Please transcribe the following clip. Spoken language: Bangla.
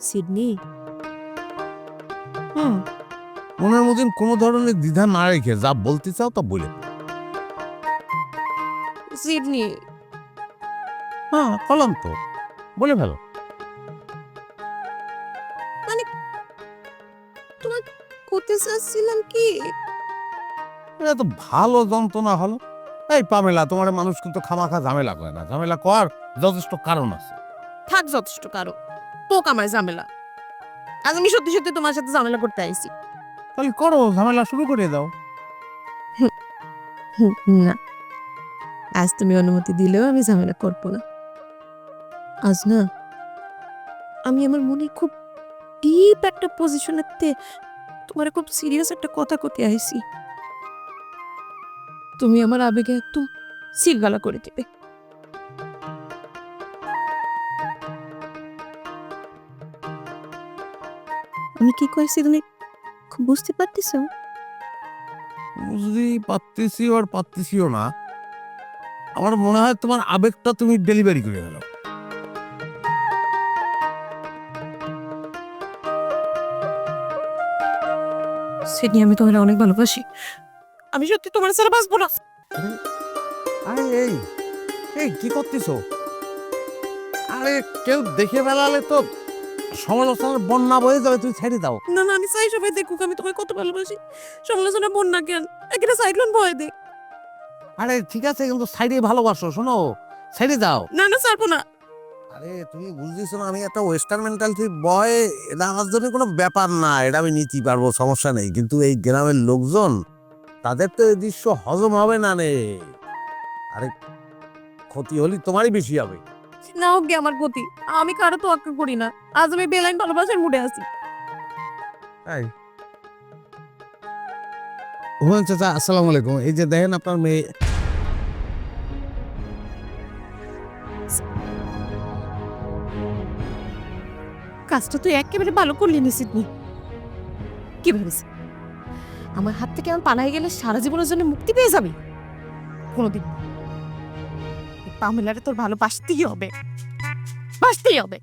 সিডনি হুম, মনের মতন কোনো ধরনের দ্বিধা না রেখে যা বলতে চাও তা বলে। সিডনি হ্যাঁ, বললাম তো, বলে ফেলো। মানে তোমার করতে চাচ্ছিলাম কি, এটা তো ভালো যন্ত্রণা হলো। এই পামেলা, তোমার মানুষ কিন্তু খামাখা ঝামেলা করে না, ঝামেলা কর যথেষ্ট কারণ আছে। থাক যথেষ্ট কারো পোক আমার ঝামেলা। আজ আমি সত্যি সত্যি তোমার সাথে ঝামেলা করতে আইছি। তাহলে করো, ঝামেলা শুরু করে দাও। না, আজ তুমি অনুমতি দিলেও আমি ঝামেলা করবো না। আজ না, আমি আমার মনে খুব ডিপ একটা পজিশনেতে তোমার খুব সিরিয়াস একটা কথা করতে আইছি। তুমি আমার আবেগে একদম সিলগালা করে দিবে। আমি কি কইছি তুমি খুব বুঝতে পারতেছো? বুঝতেই পারতেছি আর পারতেছিও না। আমার মনে হয় তোমার আবেগটা তুমি ডেলিভারি করে গেল। সেটি আমি তোমার অনেক ভালোবাসি। আমি সত্যি তোমার ছাড়া বাঁচবো না। আরে এই এই কি করতেছো? আরে কেউ দেখে ফেলালে তো সমালোচনার বন্যা বয়ে যাবে, তুমি ছেড়ে দাও। না না, আমি চাই সবাই দেখুক আমি তোমায় কত ভালোবাসি। সমালোচনা বোন না কেন, একটা সাইক্লোন ভয় দেখ। আরে ঠিক আছে, কিন্তু সাইডে ভালোবাসো, শোনো, ছেড়ে দাও। না না, ছাড়বো না। আরে তুমি বুঝতেছো না, আমি একটা ওয়েস্টার্ন মেন্টালিটি বয়, এটা আমার জন্য কোনো ব্যাপার না, এটা আমি নিতে পারবো, সমস্যা নেই। কিন্তু এই গ্রামের লোকজন, তাদের তো এই দৃশ্য হজম হবে না নে। আরে ক্ষতি হলে তোমারই বেশি হবে। না হোক গে আমার গতি, আমি কারো তো আক্কা করি না। আজ আমি বেলাইন ভালোবাসার মুডে আছি। তাই হুমায়ুন চাচা, আসসালামু আলাইকুম। এই যে দেখেন আপনার মেয়ে। কাজটা তুই একেবারে ভালো করলি না সিডনি। কি ভেবেছি আমার হাত থেকে আমার পালাই গেলে সারা জীবনের জন্য মুক্তি পেয়ে যাবি? কোনোদিন না। এই পামেলারে তোর ভালোবাসতেই হবে, বাসতেই হবে।